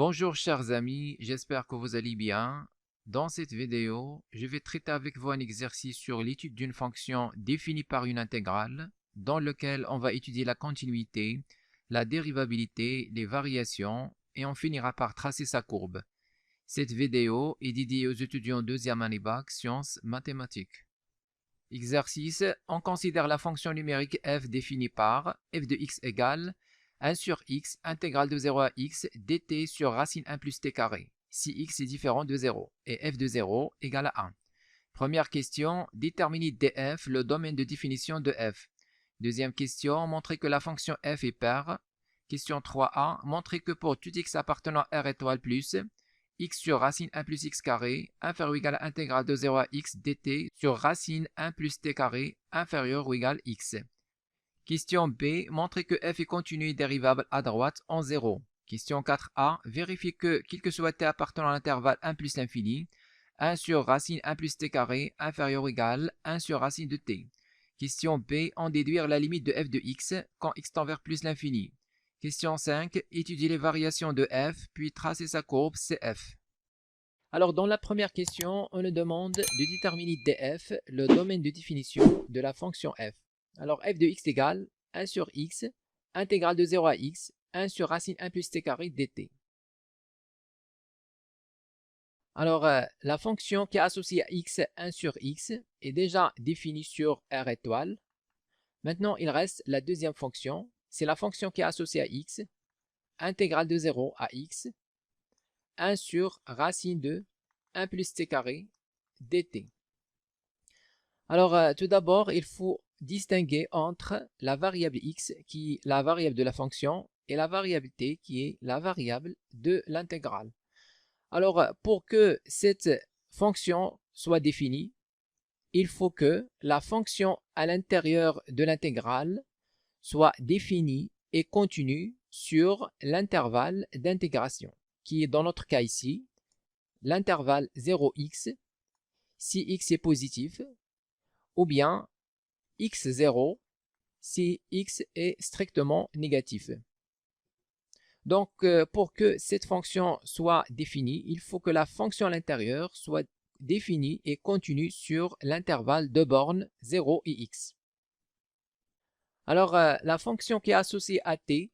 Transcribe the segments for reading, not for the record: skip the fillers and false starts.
Bonjour chers amis, j'espère que vous allez bien. Dans cette vidéo, je vais traiter avec vous un exercice sur l'étude d'une fonction définie par une intégrale, dans lequel on va étudier la continuité, la dérivabilité, les variations, et on finira par tracer sa courbe. Cette vidéo est dédiée aux étudiants deuxième année bac, sciences mathématiques. Exercice, on considère la fonction numérique f définie par f de x égale 1 sur x intégrale de 0 à x dt sur racine 1 plus t carré, si x est différent de 0, et f de 0 égale à 1. Première question, déterminer df le domaine de définition de f. Deuxième question, montrer que la fonction f est paire. Question 3a, montrer que pour tout x appartenant à R étoile plus, x sur racine 1 plus x carré inférieur ou égal à intégrale de 0 à x dt sur racine 1 plus t carré inférieur ou égal à x. Question B, montrer que f est continu et dérivable à droite en 0. Question 4a, vérifier que, quel que soit t appartenant à l'intervalle 1 plus l'infini, 1 sur racine 1 plus t carré inférieur ou égal à 1 sur racine de t. Question B, en déduire la limite de f de x quand x tend vers plus l'infini. Question 5, étudier les variations de f, puis tracer sa courbe CF. Alors, dans la première question, on nous demande de déterminer df, le domaine de définition de la fonction f. Alors, f de x égale 1 sur x, intégrale de 0 à x, 1 sur racine 1 plus t carré dt. Alors, la fonction qui est associée à x, 1 sur x, est déjà définie sur R étoile. Maintenant, il reste la deuxième fonction. C'est la fonction qui est associée à x, intégrale de 0 à x, 1 sur racine de 1 plus t carré dt. Alors, tout d'abord, il faut distinguer entre la variable x, qui est la variable de la fonction, et la variable t, qui est la variable de l'intégrale. Alors, pour que cette fonction soit définie, il faut que la fonction à l'intérieur de l'intégrale soit définie et continue sur l'intervalle d'intégration, qui est dans notre cas ici, l'intervalle 0x, si x est positif, ou bien x0, si x est strictement négatif. Donc, pour que cette fonction soit définie, il faut que la fonction à l'intérieur soit définie et continue sur l'intervalle de bornes 0 et x. Alors, la fonction qui est associée à t,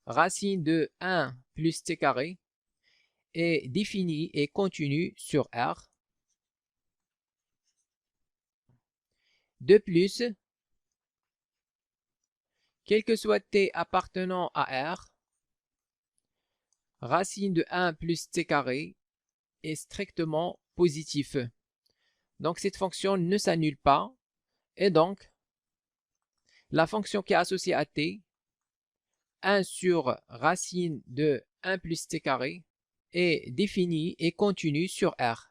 racine de 1 plus t carré, est définie et continue sur R. De plus, quel que soit t appartenant à R, racine de 1 plus t carré est strictement positif. Donc cette fonction ne s'annule pas et donc la fonction qui est associée à t, 1 sur racine de 1 plus t carré, est définie et continue sur R.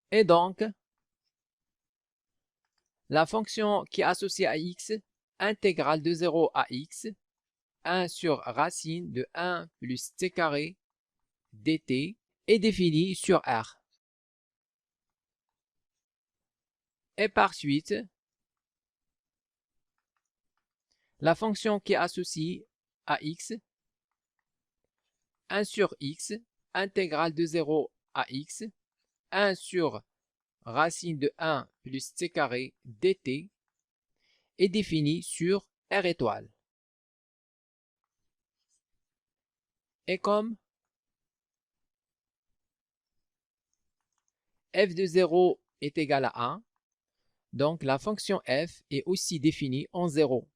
Et donc, la fonction qui est associée à x, intégrale de 0 à x, 1 sur racine de 1 plus t carré dt, est définie sur R. Et par suite, la fonction qui est associée à x, 1 sur x, intégrale de 0 à x, 1 sur racine de 1 plus t carré dt, est définie sur R étoile. Et comme f de 0 est égal à 1, donc la fonction f est aussi définie en 0.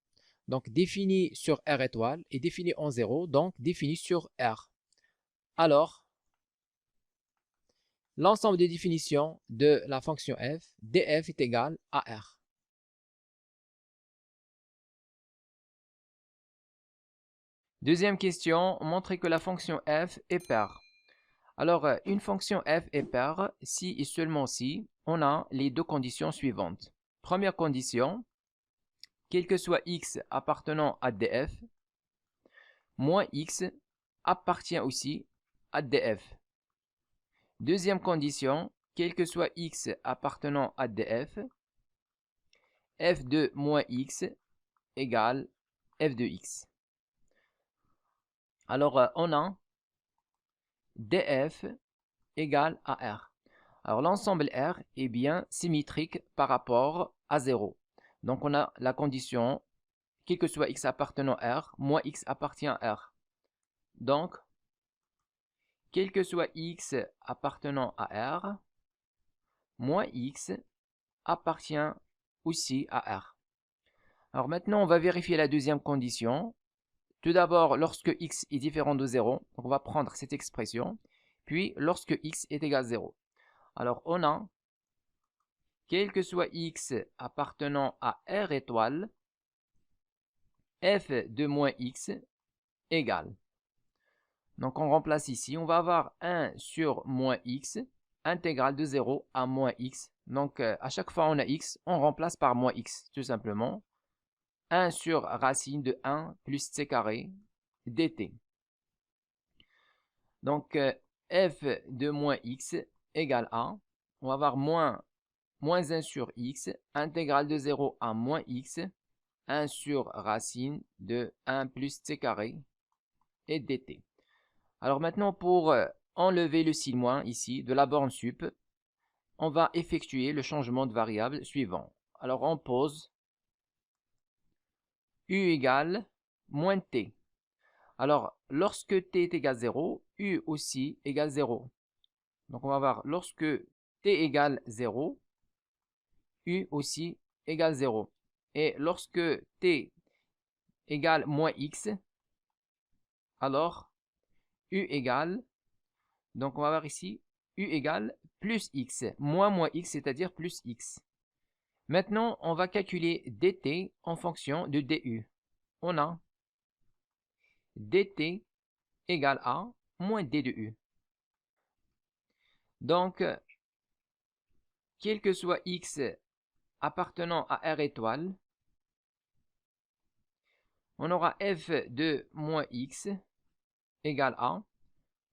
Donc définie sur R étoile et définie en 0, donc définie sur R. Alors, l'ensemble des définitions de la fonction f, df est égal à R. Deuxième question, montrer que la fonction f est paire. Alors, une fonction f est paire si et seulement si on a les deux conditions suivantes. Première condition, quel que soit x appartenant à df, moins x appartient aussi à df. Deuxième condition, quel que soit x appartenant à df, f de moins x égale f de x. Alors, on a df égale à R. Alors, l'ensemble R est bien symétrique par rapport à 0. Donc, on a la condition, quel que soit x appartenant à R, moins x appartient à R. Donc, quel que soit x appartenant à R, moins x appartient aussi à R. Alors maintenant, on va vérifier la deuxième condition. Tout d'abord, lorsque x est différent de 0, donc on va prendre cette expression, puis lorsque x est égal à 0. Alors on a, quel que soit x appartenant à R étoile, f de moins x égale. Donc on remplace ici, on va avoir 1 sur moins x, intégrale de 0 à moins x. Donc à chaque fois on a x, on remplace par moins x, tout simplement. 1 sur racine de 1 plus c carré dt. Donc f de moins x égale à, on va avoir moins 1 sur x, intégrale de 0 à moins x, 1 sur racine de 1 plus c carré et dt. Alors maintenant, pour enlever le signe moins ici de la borne sup, on va effectuer le changement de variable suivant. Alors on pose u égale moins t. Alors lorsque t est égal à 0, u aussi égale 0. Donc on va voir lorsque t égale 0, u aussi égale 0. Et lorsque t égale moins x, alors u égale, donc on va voir ici, u égale plus x, moins x, c'est-à-dire plus x. Maintenant, on va calculer dt en fonction de du. On a dt égale à moins d de u. Donc, quel que soit x appartenant à R étoile, on aura f de moins x égale à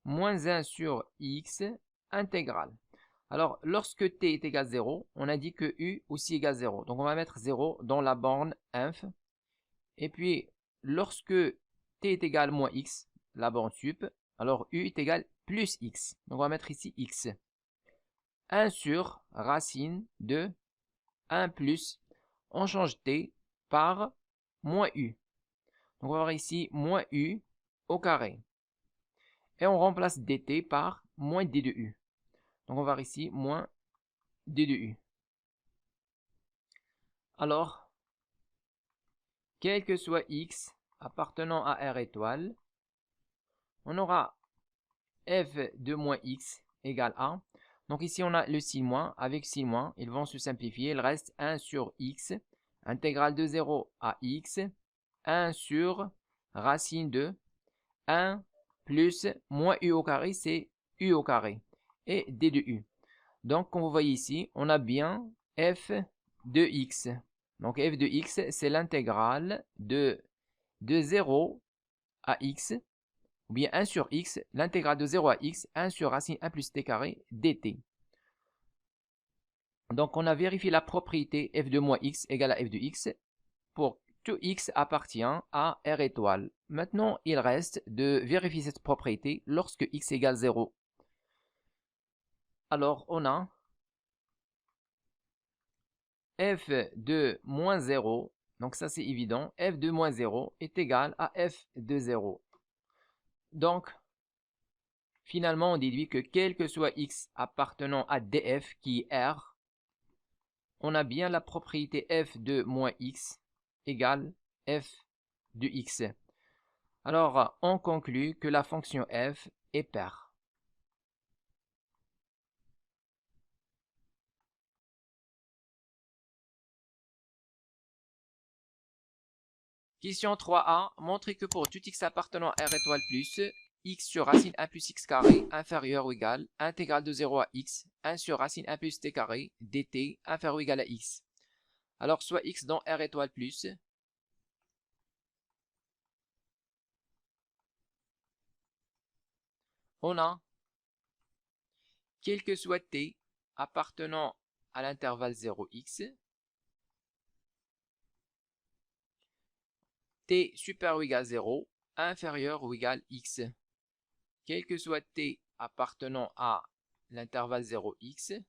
moins 1 sur x intégrale. Alors, lorsque t est égal à 0, on a dit que u aussi égale 0. Donc, on va mettre 0 dans la borne inf. Et puis, lorsque t est égal à moins x, la borne sup, alors u est égal à plus x. Donc, on va mettre ici x. 1 sur racine de 1 plus, on change t par moins u. Donc, on va avoir ici moins u au carré. Et on remplace dt par moins d de u. Donc, on va voir ici moins d de u. Alors, quel que soit x appartenant à R étoile, on aura f de moins x égale à. Donc ici, on a le signe moins. Avec signe moins, ils vont se simplifier. Il reste 1 sur x, intégrale de 0 à x, 1 sur racine de 1 plus moins u au carré, c'est u au carré, et d de u. Donc, comme vous voyez ici, on a bien f de x. Donc, f de x, c'est l'intégrale de 0 à x, ou bien 1 sur x, l'intégrale de 0 à x, 1 sur racine 1 plus t carré dt. Donc, on a vérifié la propriété f de moins x égale à f de x pour tout x appartient à R étoile. Maintenant, il reste de vérifier cette propriété lorsque x égale 0. Alors, on a f de moins 0, donc ça c'est évident, f de moins 0 est égal à f de 0. Donc, finalement, on déduit que quel que soit x appartenant à df qui est R, on a bien la propriété f de moins x égale f de x. Alors, on conclut que la fonction f est paire. Question 3a. Montrez que pour tout x appartenant à R étoile plus, x sur racine 1 plus x carré inférieur ou égal, intégrale de 0 à x, 1 sur racine 1 plus t carré, dt inférieur ou égal à x. Alors, soit x dans R étoile plus, on a, quel que soit t appartenant à l'intervalle 0x, t supérieur ou égal à 0, inférieur ou égal x. Quel que soit t appartenant à l'intervalle 0x,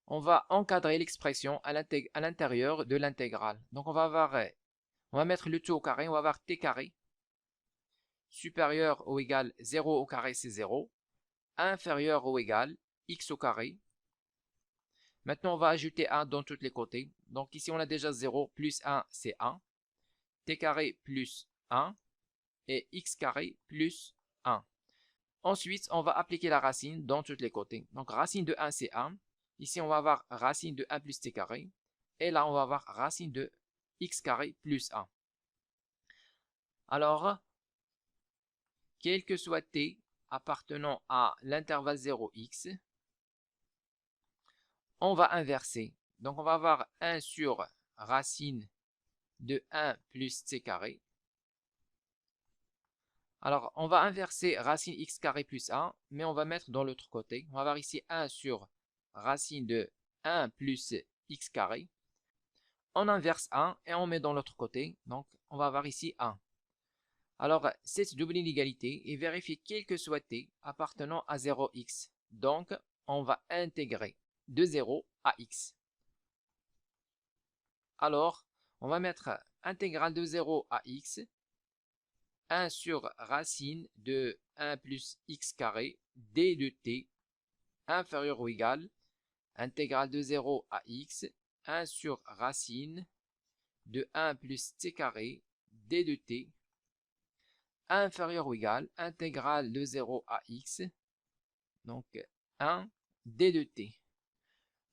on va encadrer l'expression à l'intérieur de l'intégrale. Donc on va mettre le tout au carré, on va avoir t carré supérieur ou égal 0 au carré, c'est 0, inférieur ou égal x au carré. Maintenant, on va ajouter 1 dans tous les côtés. Donc ici, on a déjà 0 plus 1, c'est 1. T carré plus 1 et x carré plus 1. Ensuite, on va appliquer la racine dans tous les côtés. Donc racine de 1, c'est 1. Ici, on va avoir racine de 1 plus t carré. Et là, on va avoir racine de x carré plus 1. Alors, quel que soit t appartenant à l'intervalle 0x, on va inverser. Donc, on va avoir 1 sur racine de 1 plus t carré. Alors, on va inverser racine x carré plus 1, mais on va mettre dans l'autre côté. On va avoir ici 1 sur racine de 1 plus x carré. On inverse 1 et on met dans l'autre côté. Donc, on va avoir ici 1. Alors, cette double inégalité est vérifiée quel que soit t appartenant à 0x. Donc, on va intégrer de 0 à x. Alors, on va mettre intégrale de 0 à x, 1 sur racine de 1 plus x carré d de t inférieur ou égal, intégrale de 0 à x, 1 sur racine de 1 plus t carré d de t inférieur ou égal, intégrale de 0 à x, donc 1 d de t.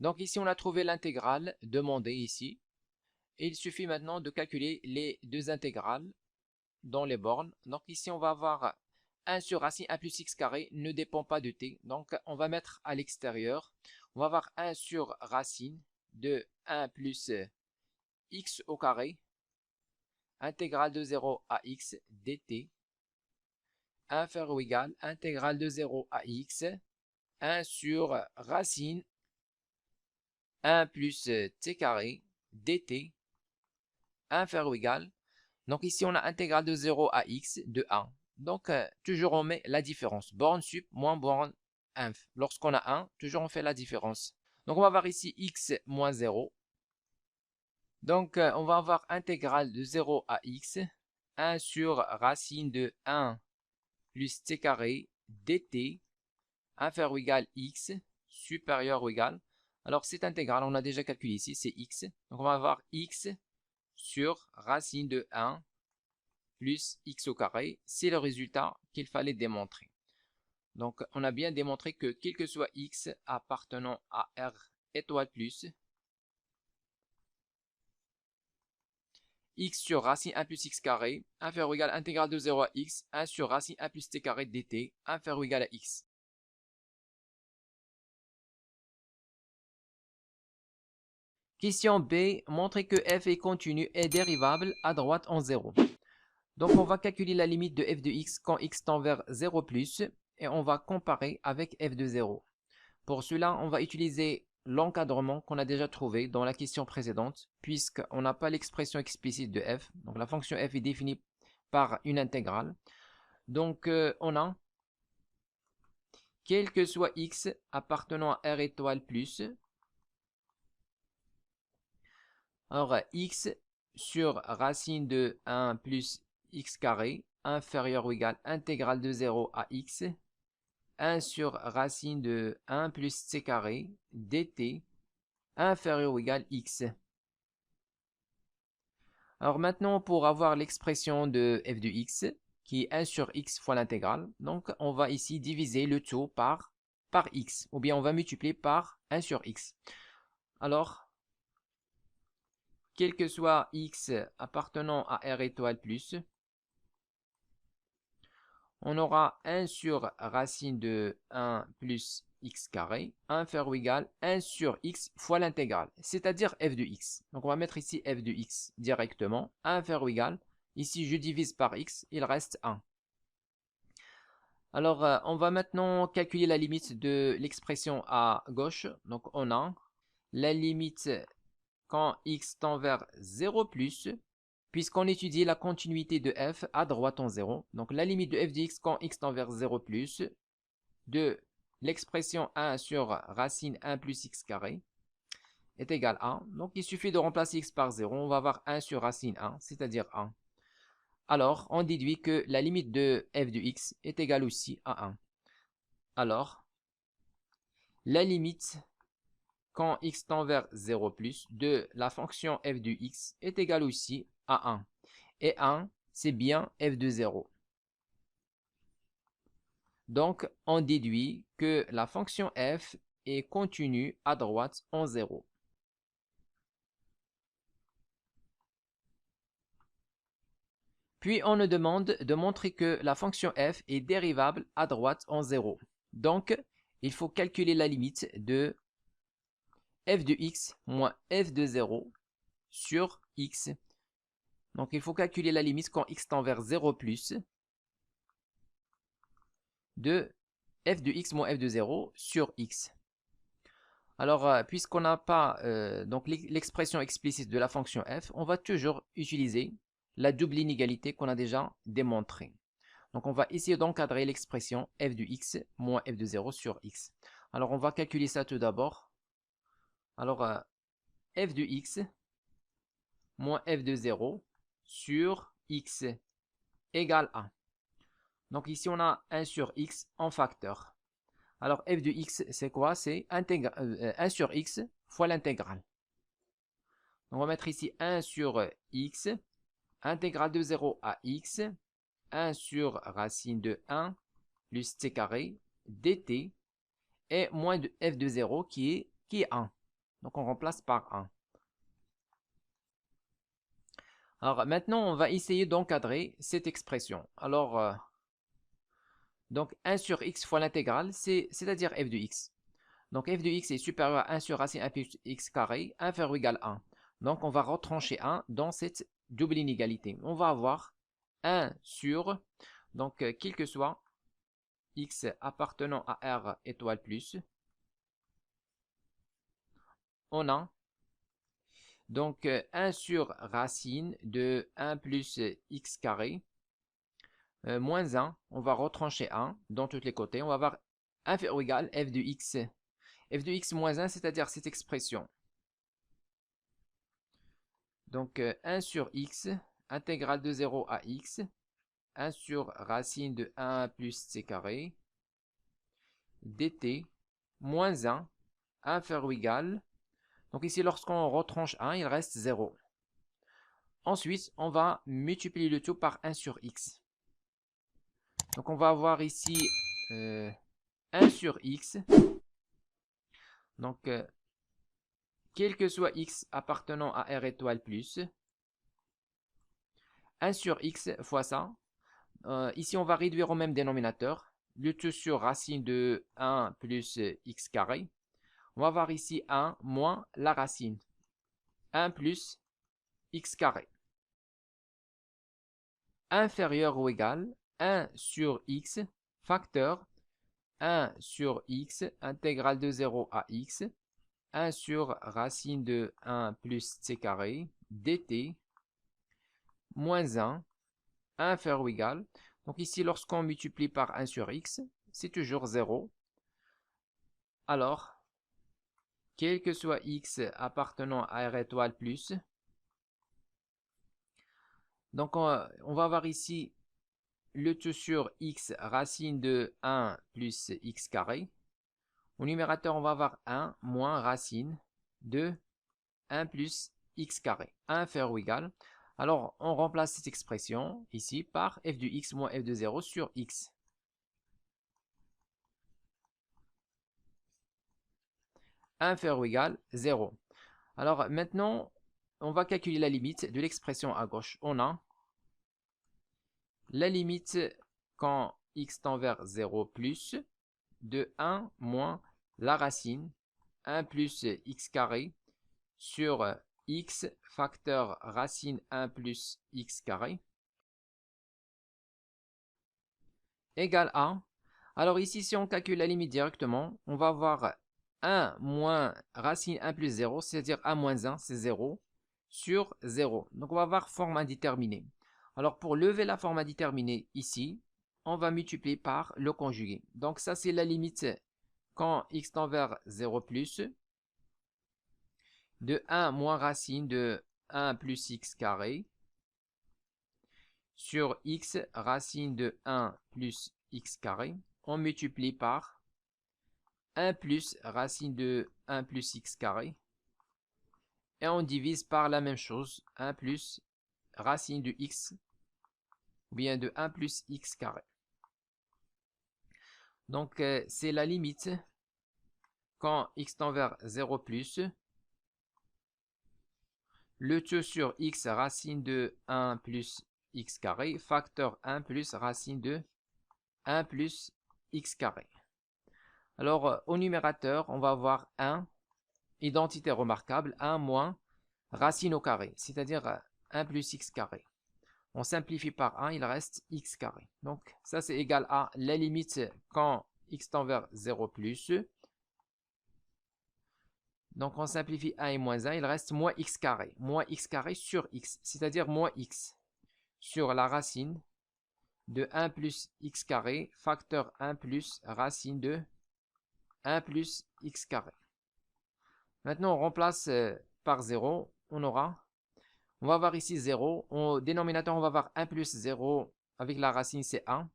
Donc ici, on a trouvé l'intégrale demandée ici. Et il suffit maintenant de calculer les deux intégrales dans les bornes. Donc ici, on va avoir 1 sur racine 1 plus x carré ne dépend pas de t. Donc on va mettre à l'extérieur. On va avoir 1 sur racine de 1 plus x au carré, intégrale de 0 à x dt, inférieur ou égal, intégrale de 0 à x, 1 sur racine 1 plus t carré dt, inférieur ou égal. Donc ici, on a intégrale de 0 à x de 1. Donc, toujours on met la différence. Borne sup moins borne inf. Lorsqu'on a 1, toujours on fait la différence. Donc, on va avoir ici x moins 0. Donc, on va avoir intégrale de 0 à x, 1 sur racine de 1 plus t carré dt, inférieur ou égal x, supérieur ou égal. Alors, cette intégrale, on a déjà calculé ici, c'est x. Donc, on va avoir x sur racine de 1 plus x au carré. C'est le résultat qu'il fallait démontrer. Donc, on a bien démontré que quel que soit x appartenant à R étoile plus, x sur racine 1 plus x carré, inférieur ou égal intégrale de 0 à x, 1 sur racine 1 plus t carré dt, inférieur ou égal à x. Question B, montrer que f est continu et dérivable à droite en 0. Donc, on va calculer la limite de f de x quand x tend vers 0 plus et on va comparer avec f de 0. Pour cela, on va utiliser l'encadrement qu'on a déjà trouvé dans la question précédente puisqu'on n'a pas l'expression explicite de f. Donc, la fonction f est définie par une intégrale. Donc, on a quel que soit x appartenant à R étoile plus, alors x sur racine de 1 plus x carré inférieur ou égal intégrale de 0 à x, 1 sur racine de 1 plus c carré dt inférieur ou égal x. Alors maintenant, pour avoir l'expression de f de x, qui est 1 sur x fois l'intégrale, donc on va ici diviser le tout par x, ou bien on va multiplier par 1 sur x. Alors, quel que soit x appartenant à R étoile plus, on aura 1 sur racine de 1 plus x carré, inférieur ou égal 1 sur x fois l'intégrale, c'est-à-dire f de x. Donc on va mettre ici f de x directement, inférieur ou égal, ici je divise par x, il reste 1. Alors on va maintenant calculer la limite de l'expression à gauche. Donc on a la limite quand x tend vers 0 plus, puisqu'on étudie la continuité de f à droite en 0, donc la limite de f de x quand x tend vers 0 plus de l'expression 1 sur racine 1 plus x carré est égal à 1. Donc il suffit de remplacer x par 0, on va avoir 1 sur racine 1, c'est-à-dire 1. Alors on déduit que la limite de f de x est égale aussi à 1. Alors la limite quand x tend vers 0 plus de la fonction f de x est égale aussi à 1. Et 1, c'est bien f de 0. Donc, on déduit que la fonction f est continue à droite en 0. Puis, on nous demande de montrer que la fonction f est dérivable à droite en 0. Donc, il faut calculer la limite de f de x moins f de 0 sur x. Donc, il faut calculer la limite quand x tend vers 0 plus de f de x moins f de 0 sur x. Alors, puisqu'on n'a pas donc l'expression explicite de la fonction f, on va toujours utiliser la double inégalité qu'on a déjà démontrée. Donc, on va essayer d'encadrer l'expression f de x moins f de 0 sur x. Alors, on va calculer ça tout d'abord. Alors, f de x moins f de 0 sur x égale 1. Donc, ici, on a 1 sur x en facteur. Alors, f de x, c'est quoi? C'est 1 sur x fois l'intégrale. On va mettre ici 1 sur x, intégrale de 0 à x, 1 sur racine de 1 plus c carré dt, et moins de f de 0 qui est 1. Donc, on remplace par 1. Alors, maintenant, on va essayer d'encadrer cette expression. Alors, donc 1 sur x fois l'intégrale, c'est-à-dire f de x. Donc f de x est supérieur à 1 sur racine 1 plus x carré, inférieur ou égal à 1. Donc on va retrancher 1 dans cette double inégalité. On va avoir 1 sur, donc quel que soit x appartenant à R étoile plus, on a donc 1 sur racine de 1 plus x carré, moins 1, on va retrancher 1 dans tous les côtés. On va avoir inférieur ou égal f de x. F de x moins 1, c'est-à-dire cette expression. Donc 1 sur x, intégrale de 0 à x, 1 sur racine de 1 plus c carré, dt, moins 1, inférieur ou égal. Donc ici, lorsqu'on retranche 1, il reste 0. Ensuite, on va multiplier le tout par 1 sur x. Donc on va avoir ici 1 sur x. Donc, quel que soit x appartenant à R étoile plus, 1 sur x fois ça. Ici, on va réduire au même dénominateur. Le tout sur racine de 1 plus x carré. On va avoir ici 1 moins la racine. 1 plus x carré. Inférieur ou égal 1 sur x, facteur 1 sur x, intégrale de 0 à x, 1 sur racine de 1 plus c carré, dt, moins 1, inférieur ou égal. Donc ici, lorsqu'on multiplie par 1 sur x, c'est toujours 0. Alors, quel que soit x appartenant à R étoile plus, donc on va avoir ici le tout sur x racine de 1 plus x carré. Au numérateur, on va avoir 1 moins racine de 1 plus x carré, inférieur ou égal. Alors, on remplace cette expression ici par f de x moins f de 0 sur x. Inférieur ou égal 0. Alors, maintenant, on va calculer la limite de l'expression à gauche. On a la limite quand x tend vers 0 plus de 1 moins la racine 1 plus x carré sur x facteur racine 1 plus x carré égale à. Alors ici, si on calcule la limite directement, on va avoir 1 moins racine 1 plus 0, c'est-à-dire 1 moins 1, c'est 0, sur 0. Donc, on va avoir forme indéterminée. Alors, pour lever la forme indéterminée ici, on va multiplier par le conjugué. Donc, ça, c'est la limite quand x tend vers 0 plus de 1 moins racine de 1 plus x carré sur x racine de 1 plus x carré. On multiplie par 1 plus racine de 1 plus x carré. Et on divise par la même chose, 1 plus racine de x, ou bien de 1 plus x carré. Donc, c'est la limite quand x tend vers 0 plus le tout sur x racine de 1 plus x carré, facteur 1 plus racine de 1 plus x carré. Alors, au numérateur, on va avoir 1, identité remarquable, 1 moins racine au carré, c'est-à-dire 1 plus x carré. On simplifie par 1, il reste x carré. Donc, ça, c'est égal à la limite quand x tend vers 0 plus. Donc, on simplifie 1 et moins 1, il reste moins x carré. Moins x carré sur x, c'est-à-dire moins x sur la racine de 1 plus x carré, facteur 1 plus racine de 1 plus x carré. Maintenant, on remplace par 0, on va avoir ici 0. Au dénominateur, on va avoir 1 plus 0 avec la racine, c'est 1.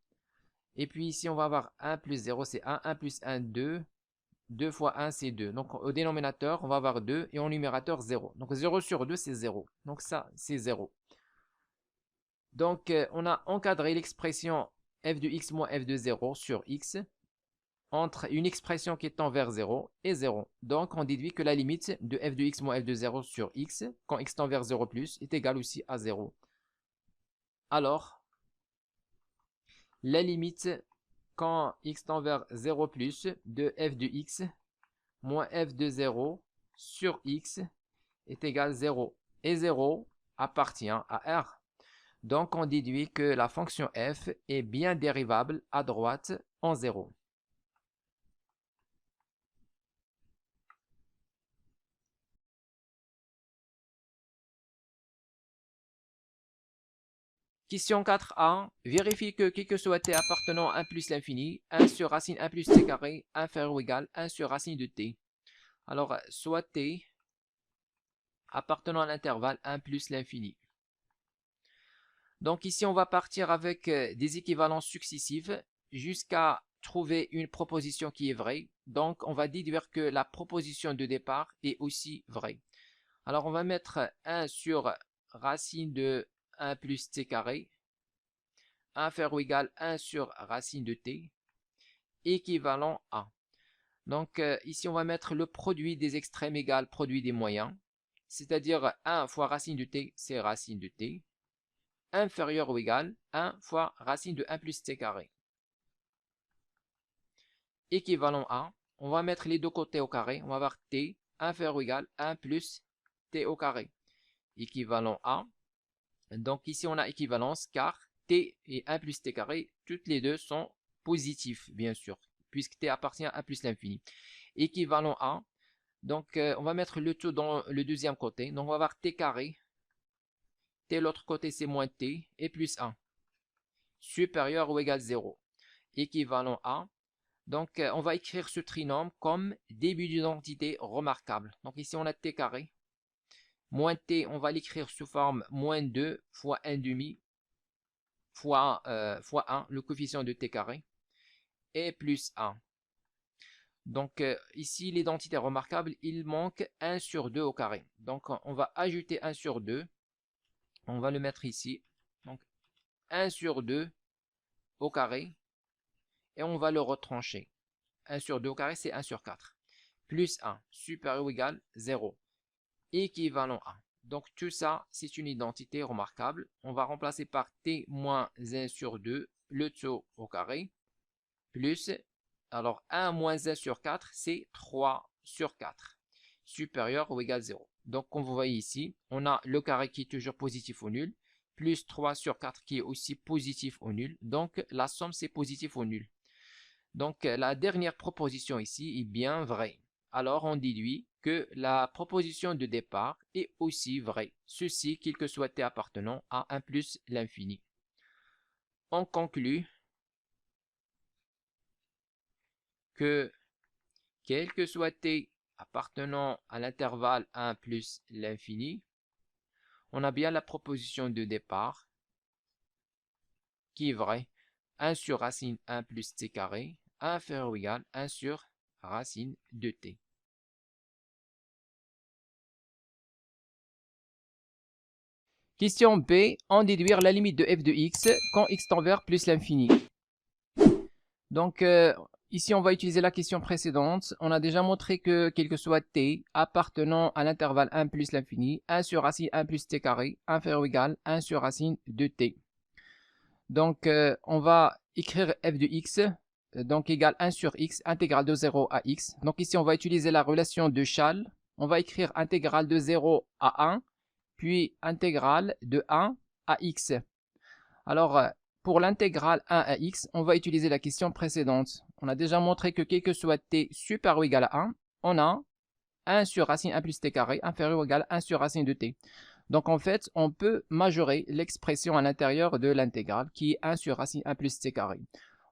Et puis ici, on va avoir 1 plus 0, c'est 1. 1 plus 1, 2. 2 fois 1, c'est 2. Donc, au dénominateur, on va avoir 2 et au numérateur, 0. Donc, 0 sur 2, c'est 0. Donc, ça, c'est 0. Donc, on a encadré l'expression f de x moins f de 0 sur x entre une expression qui tend vers 0 et 0. Donc, on déduit que la limite de f de x moins f de 0 sur x, quand x tend vers 0 plus, est égale aussi à 0. Alors, la limite quand x tend vers 0 plus de f de x moins f de 0 sur x est égal à 0. Et 0 appartient à R. Donc, on déduit que la fonction f est bien dérivable à droite en 0. Question 4a. Vérifie que quel que soit t appartenant à 1 plus l'infini, 1 sur racine 1 plus t carré inférieur ou égal 1 sur racine de t. Alors, soit t appartenant à l'intervalle 1 plus l'infini. Donc ici, on va partir avec des équivalences successives jusqu'à trouver une proposition qui est vraie. Donc, on va déduire que la proposition de départ est aussi vraie. Alors, on va mettre 1 sur racine de 1 plus t carré inférieur ou égal 1 sur racine de t équivalent à. Donc, ici, on va mettre le produit des extrêmes égal produit des moyens. C'est-à-dire 1 fois racine de t, c'est racine de t. Inférieur ou égal 1 fois racine de 1 plus t carré. Équivalent à, on va mettre les deux côtés au carré. On va avoir t inférieur ou égal 1 plus t au carré. Équivalent à. Donc ici, on a équivalence car t et 1 plus t carré, toutes les deux sont positifs, bien sûr, puisque t appartient à 1 plus l'infini. Équivalent à. Donc, on va mettre le tout dans le deuxième côté. Donc, on va avoir t carré. T, l'autre côté, c'est moins t et plus 1. Supérieur ou égal 0. Équivalent à. Donc, on va écrire ce trinôme comme début d'identité remarquable. Donc, ici, on a t carré. Moins t, on va l'écrire sous forme moins 2 fois 1 demi fois 1, le coefficient de t carré. Et plus 1. Donc, ici, l'identité remarquable, il manque 1 sur 2 au carré. Donc, on va ajouter 1 sur 2. On va le mettre ici. Donc, 1 sur 2 au carré. Et on va le retrancher. 1 sur 2 au carré, c'est 1 sur 4. Plus 1, supérieur ou égal 0. Équivalent à. Donc, tout ça, c'est une identité remarquable. On va remplacer par t moins 1 sur 2, le tout au carré. Plus, alors 1 moins 1 sur 4, c'est 3 sur 4. Supérieur ou égal 0. Donc, comme vous voyez ici, on a le carré qui est toujours positif ou nul, plus 3 sur 4 qui est aussi positif ou nul. Donc, la somme, c'est positif ou nul. Donc, la dernière proposition ici est bien vraie. alors on déduit que la proposition de départ est aussi vraie, ceci quel que soit t appartenant à 1 plus l'infini. On conclut que quel que soit t appartenant à l'intervalle 1 plus l'infini, on a bien la proposition de départ qui est vraie, 1 sur racine 1 plus t carré inférieur ou égal 1 sur racine de t. Question B, en déduire la limite de f de x quand x tend vers plus l'infini. Donc ici on va utiliser la question précédente. On a déjà montré que quel que soit t appartenant à l'intervalle 1 plus l'infini, 1 sur racine 1 plus t carré inférieur ou égal 1 sur racine de t. Donc on va écrire f de x donc égale 1 sur x intégrale de 0 à x. Donc ici on va utiliser la relation de Schall. On va écrire intégrale de 0 à 1 puis intégrale de 1 à x. Alors, pour l'intégrale 1 à x, on va utiliser la question précédente. On a déjà montré que quel que soit t supérieur ou égal à 1, on a 1 sur racine 1 plus t carré inférieur ou égal à 1 sur racine de t. Donc en fait, on peut majorer l'expression à l'intérieur de l'intégrale qui est 1 sur racine 1 plus t carré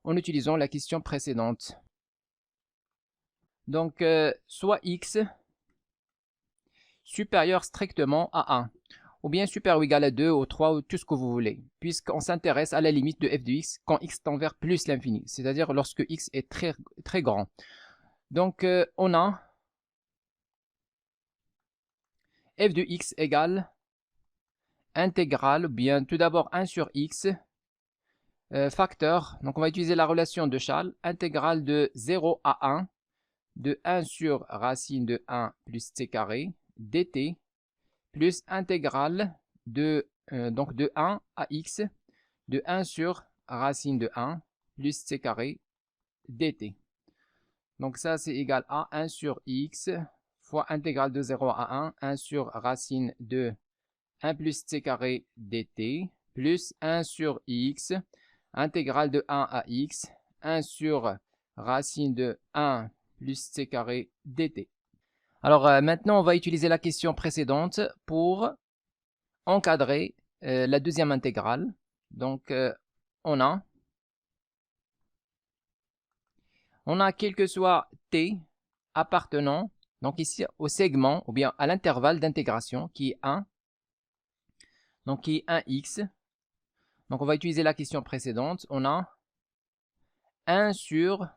en utilisant la question précédente. Donc, soit x supérieur strictement à 1, ou bien supérieur ou égal à 2 ou 3 ou tout ce que vous voulez, puisqu'on s'intéresse à la limite de f de x quand x tend vers plus l'infini, c'est-à-dire lorsque x est très grand. Donc on a f de x égale intégrale, ou bien tout d'abord 1 sur x, facteur, donc on va utiliser la relation de Schall, intégrale de 0 à 1, de 1 sur racine de 1 plus t carré, dt, plus intégrale de, donc de 1 à x, de 1 sur racine de 1 plus t carré dt. Donc ça c'est égal à 1 sur x fois intégrale de 0 à 1, 1 sur racine de 1 plus t carré dt, plus 1 sur x, intégrale de 1 à x, 1 sur racine de 1 plus t carré dt. Alors maintenant, on va utiliser la question précédente pour encadrer la deuxième intégrale. Donc, on a quel que soit t appartenant, donc ici au segment ou bien à l'intervalle d'intégration qui est 1, donc qui est 1x. Donc, on va utiliser la question précédente. On a 1 sur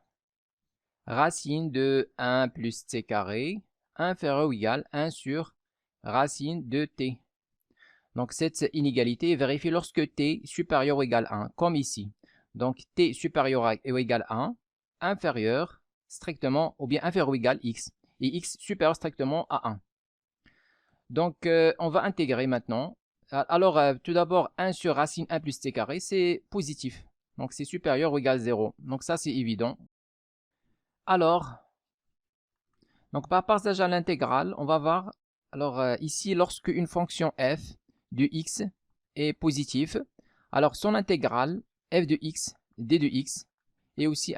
racine de 1 plus t carré inférieur ou égal 1 sur racine de t. Donc cette inégalité est vérifiée lorsque t supérieur ou égal à 1, comme ici. Donc t supérieur ou égal à 1, inférieur strictement ou bien inférieur ou égal x, et x supérieur strictement à 1. Donc on va intégrer maintenant. Alors tout d'abord 1 sur racine 1 plus t carré, c'est positif. Donc c'est supérieur ou égal à 0. Donc ça c'est évident. Alors, donc par passage à l'intégrale, on va voir, alors ici, lorsque une fonction f de x est positive, alors son intégrale f de x, d de x, est aussi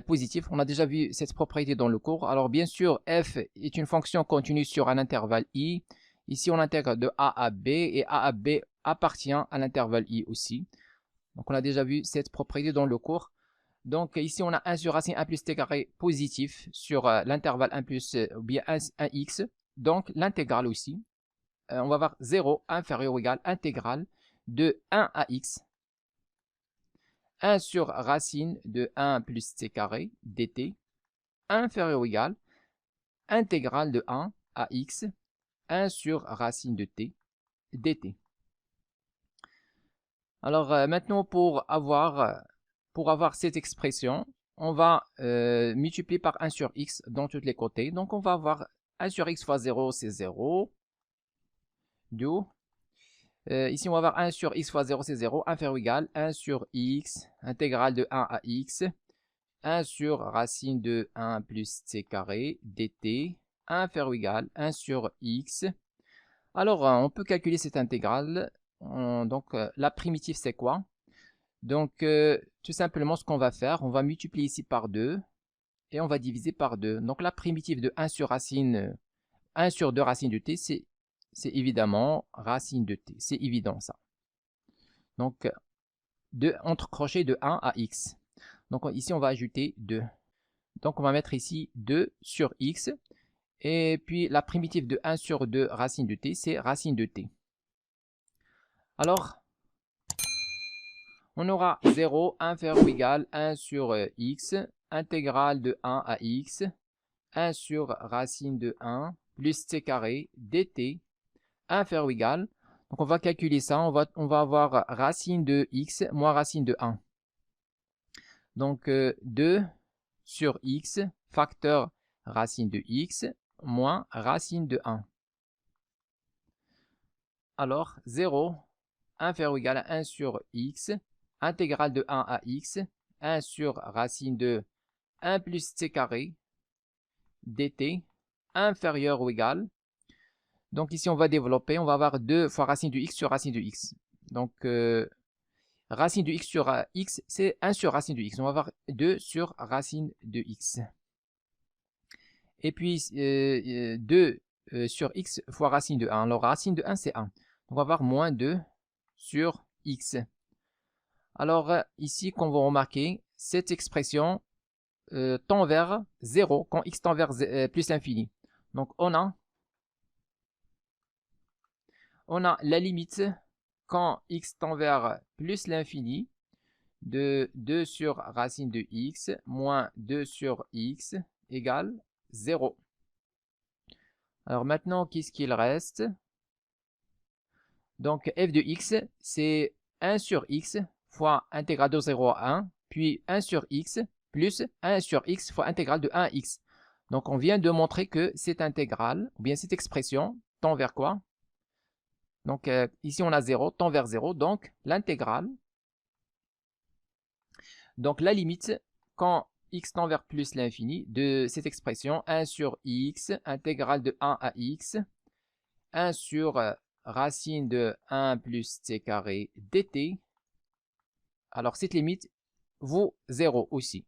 positif. On a déjà vu cette propriété dans le cours. Alors bien sûr, f est une fonction continue sur un intervalle i. Ici, on intègre de a à b, et a à b appartient à l'intervalle i aussi. Donc on a déjà vu cette propriété dans le cours. Donc ici, on a 1 sur racine 1 plus t carré positif sur l'intervalle 1 plus ou bien 1x. Donc l'intégrale aussi. On va voir 0 inférieur ou égal intégrale de 1 à x. 1 sur racine de 1 plus t carré dt inférieur ou égal intégrale de 1 à x 1 sur racine de t dt. Alors maintenant pour avoir cette expression, on va multiplier par 1 sur x dans tous les côtés. Donc on va avoir 1 sur x fois 0, c'est 0. Ici on va avoir 1 sur x fois 0, c'est 0. Inférieur ou égal 1 sur x, intégrale de 1 à x, 1 sur racine de 1 plus t carré dt, inférieur ou égal 1 sur x. Alors on peut calculer cette intégrale. Donc la primitive c'est quoi? Donc tout simplement ce qu'on va faire, on va multiplier ici par 2 et on va diviser par 2. Donc la primitive de 1 sur 2 racine de t, c'est évidemment racine de t. C'est évident ça. Donc entre crochets de 1 à x. Donc ici on va ajouter 2. Donc on va mettre ici 2 sur x. Et puis la primitive de 1 sur 2 racine de t, c'est racine de t. Alors, on aura 0 inférieur ou égal 1 sur x, intégrale de 1 à x, 1 sur racine de 1 plus t carré dt inférieur ou égal. Donc on va calculer ça, on va avoir racine de x moins racine de 1. Donc 2 sur x facteur racine de x moins racine de 1. Alors 0 inférieur ou égal à 1 sur x, intégrale de 1 à x, 1 sur racine de 1 plus t carré dt inférieur ou égal. Donc ici on va développer, on va avoir 2 fois racine de x sur racine de x. Donc racine de x sur x, c'est 1 sur racine de x. On va avoir 2 sur racine de x. Et puis 2 sur x fois racine de 1. Alors racine de 1, c'est 1. Donc on va avoir moins 2 sur x. Alors ici, comme vous remarquez, cette expression tend vers 0 quand x tend vers plus l'infini. Donc on a la limite quand x tend vers plus l'infini de 2 sur racine de x moins 2 sur x égale 0. Alors maintenant, qu'est-ce qu'il reste? Donc f de x, c'est 1 sur x fois intégrale de 0 à 1, puis 1 sur x plus 1 sur x fois intégrale de 1 à x. Donc on vient de montrer que cette intégrale, ou bien cette expression, tend vers quoi? Donc ici on a 0, tend vers 0, donc l'intégrale. Donc la limite, quand x tend vers plus l'infini, de cette expression, 1 sur x, intégrale de 1 à x, 1 sur racine de 1 plus t carré dt. Alors cette limite vaut 0 aussi.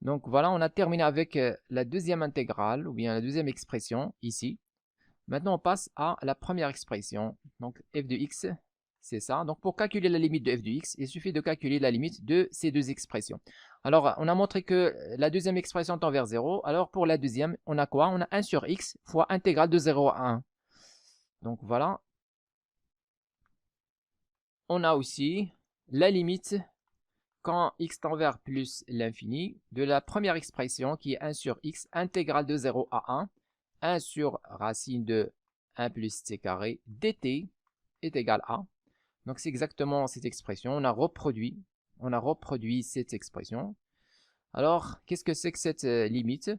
Donc voilà, on a terminé avec la deuxième intégrale, ou bien la deuxième expression ici. Maintenant on passe à la première expression. Donc f de x, c'est ça. Donc pour calculer la limite de f de x, il suffit de calculer la limite de ces deux expressions. Alors on a montré que la deuxième expression tend vers 0. Alors pour la deuxième, on a quoi? On a 1 sur x fois intégrale de 0 à 1. Donc voilà. On a aussi la limite quand x tend vers plus l'infini de la première expression qui est 1 sur x intégrale de 0 à 1, 1 sur racine de 1 plus t carré dt est égal à. Donc c'est exactement cette expression, on a reproduit cette expression. Alors, qu'est-ce que c'est que cette limite?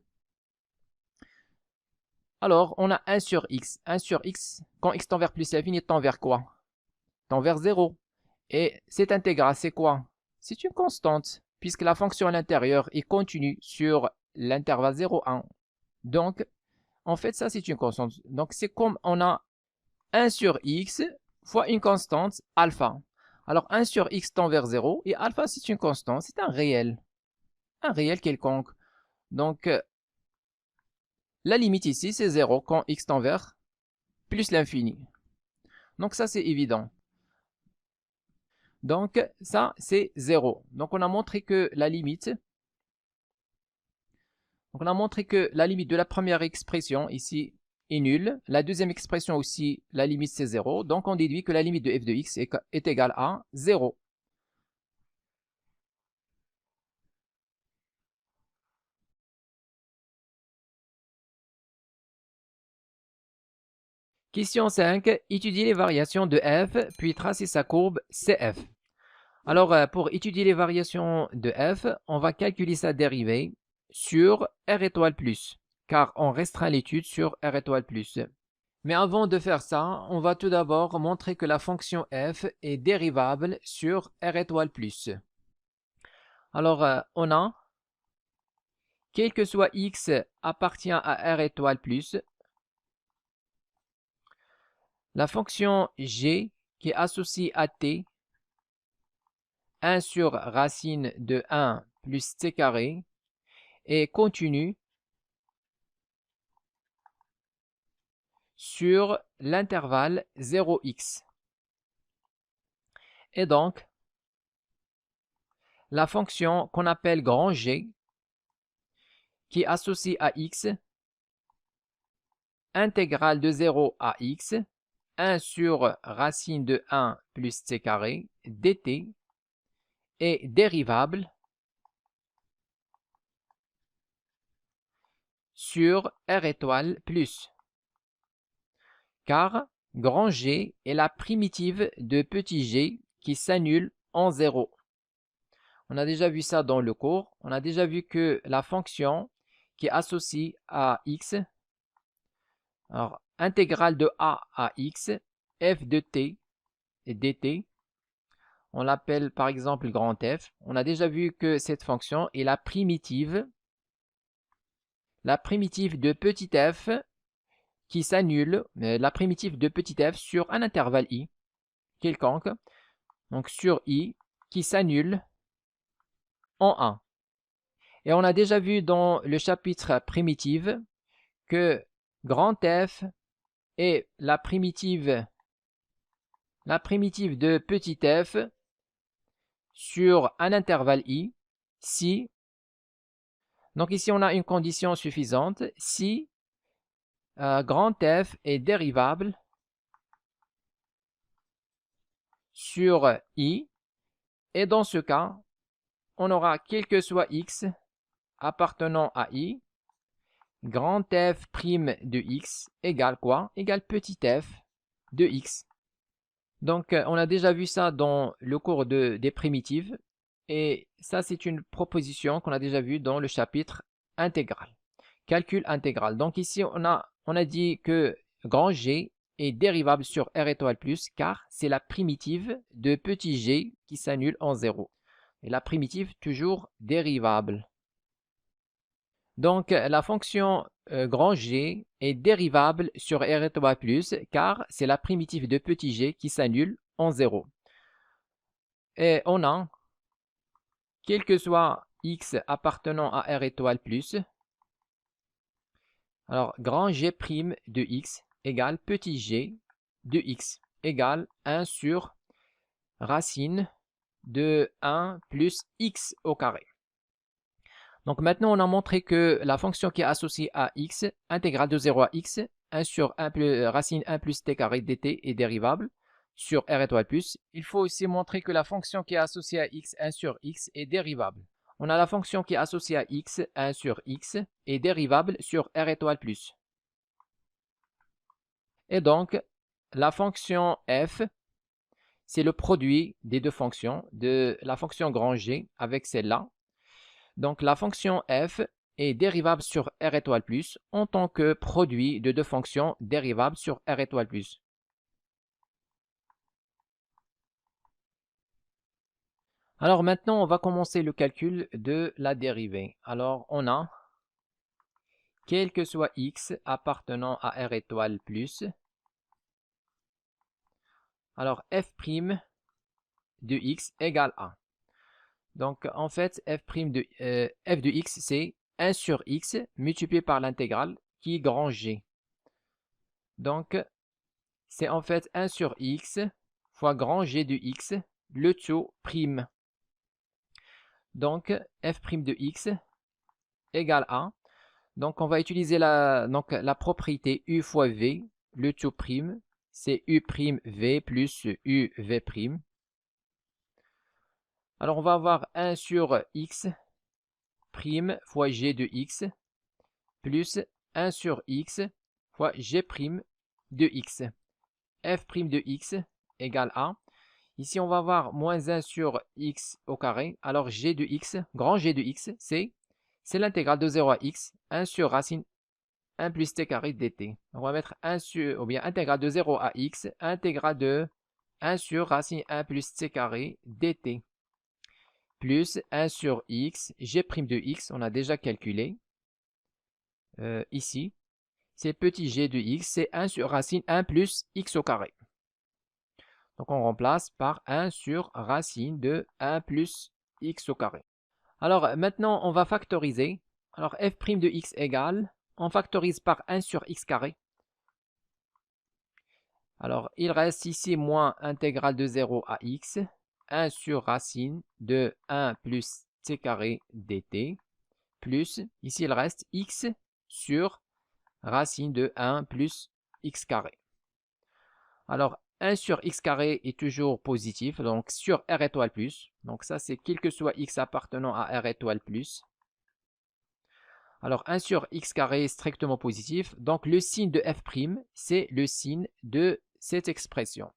Alors, on a 1 sur x. 1 sur x, quand x tend vers plus l'infini, tend vers quoi? Tend vers 0. Et cette intégrale, c'est quoi? C'est une constante, puisque la fonction à l'intérieur est continue sur l'intervalle 0, 1. Donc, en fait, ça, c'est une constante. Donc, c'est comme on a 1 sur x fois une constante, alpha. Alors, 1 sur x tend vers 0, et alpha, c'est une constante, c'est un réel quelconque. Donc, la limite ici, c'est 0 quand x tend vers plus l'infini. Donc, ça, c'est évident. Donc, ça, c'est 0. Donc, on a montré que la limite de la première expression ici est nulle. La deuxième expression aussi, la limite, c'est 0. Donc, on déduit que la limite de f de x est égale à 0. Question 5. Étudier les variations de f, puis tracer sa courbe CF. Alors, pour étudier les variations de f, on va calculer sa dérivée sur R étoile plus, car on restreint l'étude sur R étoile plus. Mais avant de faire ça, on va tout d'abord montrer que la fonction f est dérivable sur R étoile plus. Alors, on a, quel que soit x appartient à R étoile plus, la fonction g qui est associée à t, 1 sur racine de 1 plus t carré, est continu sur l'intervalle 0x. Et donc, la fonction qu'on appelle grand G, qui associe à x, intégrale de 0 à x, 1 sur racine de 1 plus c carré dt, est dérivable sur R étoile plus, car grand G est la primitive de petit g qui s'annule en 0. On a déjà vu ça dans le cours. On a déjà vu que la fonction qui est associée à x, alors intégrale de a à x, f de t et dt, on l'appelle par exemple grand F. On a déjà vu que cette fonction est la primitive de petit f qui s'annule, la primitive de petit f sur un intervalle i quelconque, donc sur i qui s'annule en 1. Et on a déjà vu dans le chapitre primitive que grand F est la primitive de petit f sur un intervalle i si, donc ici on a une condition suffisante, si grand F est dérivable sur i, et dans ce cas, on aura quel que soit x appartenant à i, grand F' de x égale quoi? Égale petit f de x. Donc, on a déjà vu ça dans le cours des primitives. Et ça, c'est une proposition qu'on a déjà vue dans le chapitre intégral. Calcul intégral. Donc ici, on a dit que grand G est dérivable sur R étoile plus, car c'est la primitive de petit g qui s'annule en 0. Et la primitive, toujours dérivable. Donc, la fonction grand G est dérivable sur R étoile plus, car c'est la primitive de petit g qui s'annule en 0. Et on a, quel que soit x appartenant à R étoile plus, alors grand G' de x égale petit g de x égale 1 sur racine de 1 plus x au carré. Donc maintenant, on a montré que la fonction qui est associée à x, intégrale de 0 à x, 1 sur 1 plus, racine 1 plus t carré dt est dérivable sur R étoile plus. Il faut aussi montrer que la fonction qui est associée à x, 1 sur x, est dérivable. On a la fonction qui est associée à x, 1 sur x, est dérivable sur R étoile plus. Et donc, la fonction f, c'est le produit des deux fonctions, de la fonction grand G avec celle-là. Donc, la fonction f est dérivable sur R étoile plus en tant que produit de deux fonctions dérivables sur R étoile plus. Alors maintenant, on va commencer le calcul de la dérivée. Alors, on a, quel que soit x appartenant à R étoile plus, alors f' de x égale a. Donc, en fait, f de x, c'est 1 sur x multiplié par l'intégrale qui est grand G. Donc, c'est en fait 1 sur x fois grand G de x, le tout prime. Donc, f' de x égale a. Donc, on va utiliser la propriété u fois v, le tout prime, c'est u' v plus u v'. Alors, on va avoir 1 sur x prime fois g de x plus 1 sur x fois g' de x. f' de x égale a. Ici, on va avoir moins 1 sur x au carré. Alors, g de x, grand G de x, c'est l'intégrale de 0 à x, 1 sur racine 1 plus t carré dt. On va mettre 1 sur, ou bien intégrale de 0 à x, intégrale de 1 sur racine 1 plus t carré dt. Plus 1 sur x, g' de x, on a déjà calculé. Ici, c'est petit g de x, c'est 1 sur racine 1 plus x au carré. Donc, on remplace par 1 sur racine de 1 plus x au carré. Alors, maintenant, on va factoriser. Alors f' de x égale, on factorise par 1 sur x carré. Alors il reste ici moins intégrale de 0 à x, 1 sur racine de 1 plus t carré dt, plus, ici il reste x sur racine de 1 plus x carré. Alors 1 sur x carré est toujours positif, donc sur r étoile plus. Donc ça c'est quel que soit x appartenant à r étoile plus. Alors 1 sur x carré est strictement positif, donc le signe de f', c'est le signe de cette expression.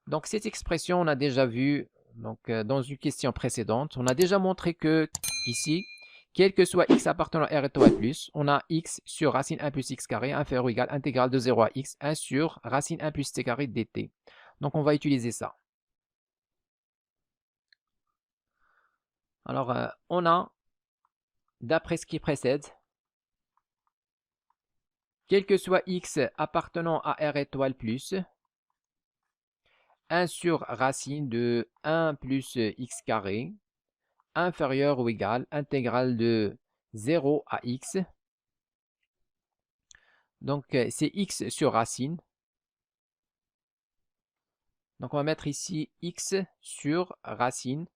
Donc cette expression, on a déjà vu dans une question précédente, on a déjà montré que ici, quel que soit x appartenant à r étoile plus, on a x sur racine 1 plus x carré inférieur ou égal intégrale de 0 à x, 1 sur racine 1 plus t carré dt. Donc on va utiliser ça. Alors on a, d'après ce qui précède, quel que soit x appartenant à r étoile plus, 1 sur racine de 1 plus x carré inférieur ou égal intégrale de 0 à x. Donc c'est x sur racine. Donc on va mettre ici x sur racine.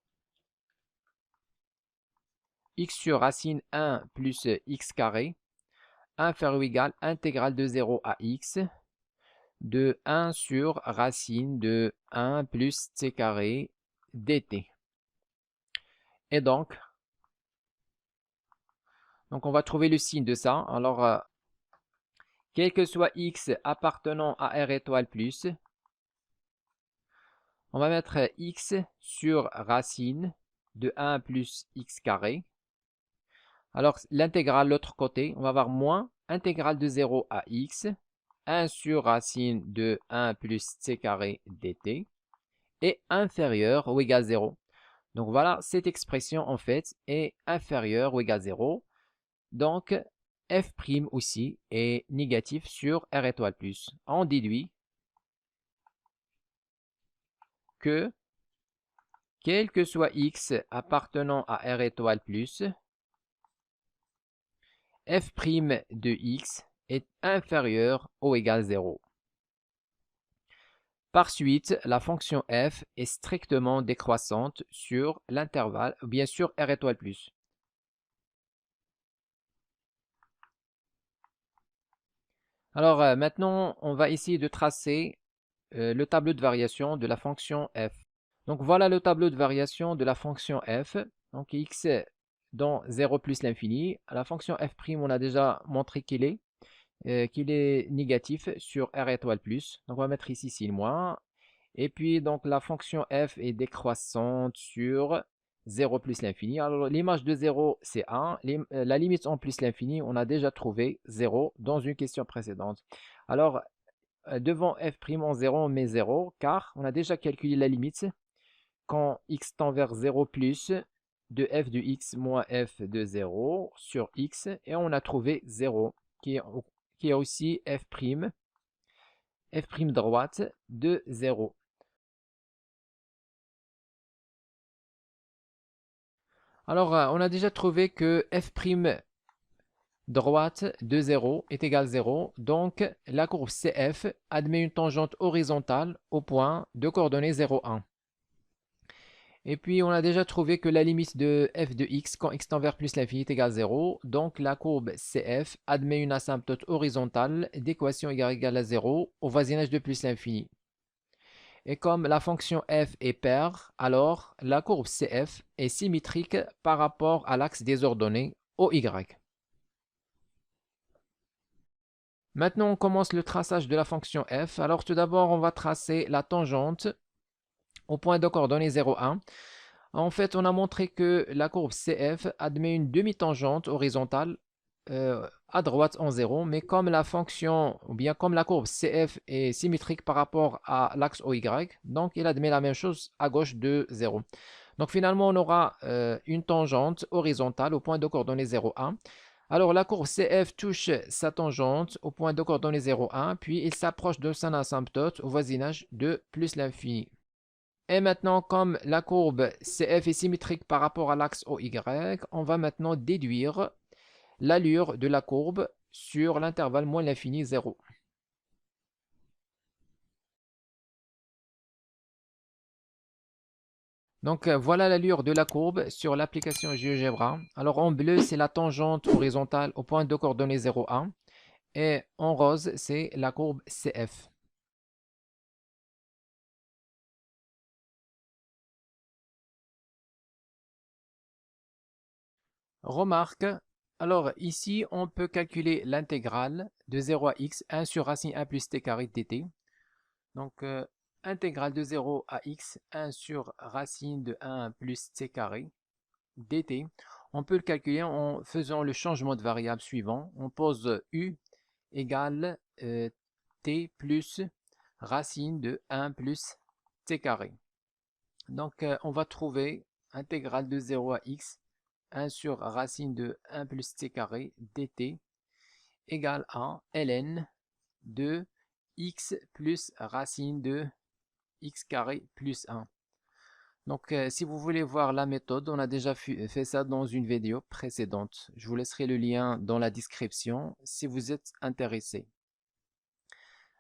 X sur racine 1 plus x carré inférieur ou égal intégrale de 0 à x de 1 sur racine de 1 plus t carré dt. Et donc on va trouver le signe de ça. Alors, quel que soit x appartenant à r étoile plus, on va mettre x sur racine de 1 plus x carré. Alors, l'intégrale de l'autre côté, on va avoir moins intégrale de 0 à x, 1 sur racine de 1 plus t carré dt, et inférieur ou égal 0. Donc voilà, cette expression en fait est inférieure ou égal 0. Donc, f' aussi est négatif sur r étoile plus. On déduit que, quel que soit x appartenant à r étoile plus, f' de x est inférieur ou égal 0. Par suite, la fonction f est strictement décroissante sur l'intervalle, bien sûr r étoile plus. Alors maintenant, on va essayer de tracer le tableau de variation de la fonction f. Donc voilà le tableau de variation de la fonction f. Donc x dans 0 plus l'infini. La fonction f', on a déjà montré qu'il est négatif sur r étoile plus. Donc on va mettre ici signe moins. Et puis donc la fonction f est décroissante sur 0 plus l'infini. Alors l'image de 0 c'est 1. La limite en plus l'infini, on a déjà trouvé 0 dans une question précédente. Alors devant f' en 0, on met 0 car on a déjà calculé la limite quand x tend vers 0 plus de f de x moins f de 0 sur x et on a trouvé 0 qui est aussi f' droite de 0. Alors on a déjà trouvé que f' droite de 0 est égal à 0. Donc la courbe CF admet une tangente horizontale au point de coordonnées 0, 1. Et puis on a déjà trouvé que la limite de f de x quand x tend vers plus l'infini est égal à 0. Donc la courbe CF admet une asymptote horizontale d'équation y égale à 0 au voisinage de plus l'infini. Et comme la fonction f est paire, alors la courbe CF est symétrique par rapport à l'axe des ordonnées OY. Maintenant, on commence le traçage de la fonction f. Alors tout d'abord, on va tracer la tangente au point de coordonnées 0, 1. En fait, on a montré que la courbe CF admet une demi-tangente horizontale à droite en 0, mais comme la fonction, ou bien comme la courbe CF est symétrique par rapport à l'axe OY, donc il admet la même chose à gauche de 0. Donc finalement, on aura une tangente horizontale au point de coordonnées 0, 1. Alors la courbe CF touche sa tangente au point de coordonnées 0, 1, puis il s'approche de son asymptote au voisinage de plus l'infini. Et maintenant, comme la courbe CF est symétrique par rapport à l'axe OY, on va maintenant déduire l'allure de la courbe sur l'intervalle moins l'infini 0. Donc voilà l'allure de la courbe sur l'application GeoGebra. Alors en bleu, c'est la tangente horizontale au point de coordonnées 0, 1. Et en rose, c'est la courbe CF. Remarque, alors ici, on peut calculer l'intégrale de 0 à x, 1 sur racine 1 plus t carré dt. Donc, intégrale de 0 à x, 1 sur racine de 1 plus t carré dt. On peut le calculer en faisant le changement de variable suivant. On pose u égale t plus racine de 1 plus t carré. Donc, on va trouver intégrale de 0 à x, 1 sur racine de 1 plus t carré dt égale à ln de x plus racine de x carré plus 1. Donc, si vous voulez voir la méthode, on a déjà fait ça dans une vidéo précédente. Je vous laisserai le lien dans la description si vous êtes intéressé.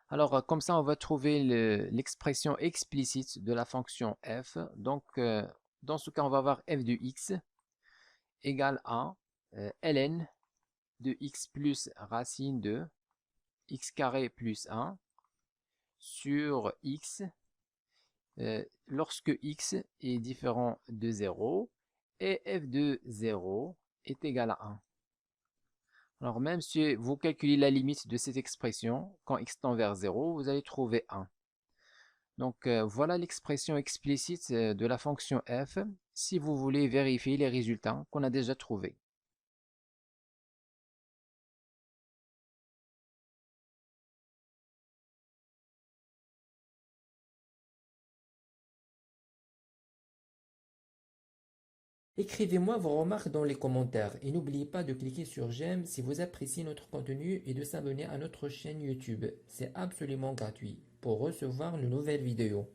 Alors, comme ça, on va trouver l'expression explicite de la fonction f. Donc, dans ce cas, on va avoir f de x égale à ln de x plus racine de x carré plus 1 sur x lorsque x est différent de 0 et f de 0 est égal à 1. Alors même si vous calculez la limite de cette expression, quand x tend vers 0, vous allez trouver 1. Donc voilà l'expression explicite de la fonction f si vous voulez vérifier les résultats qu'on a déjà trouvés. Écrivez-moi vos remarques dans les commentaires et n'oubliez pas de cliquer sur j'aime si vous appréciez notre contenu et de s'abonner à notre chaîne YouTube. C'est absolument gratuit pour recevoir de nouvelles vidéos.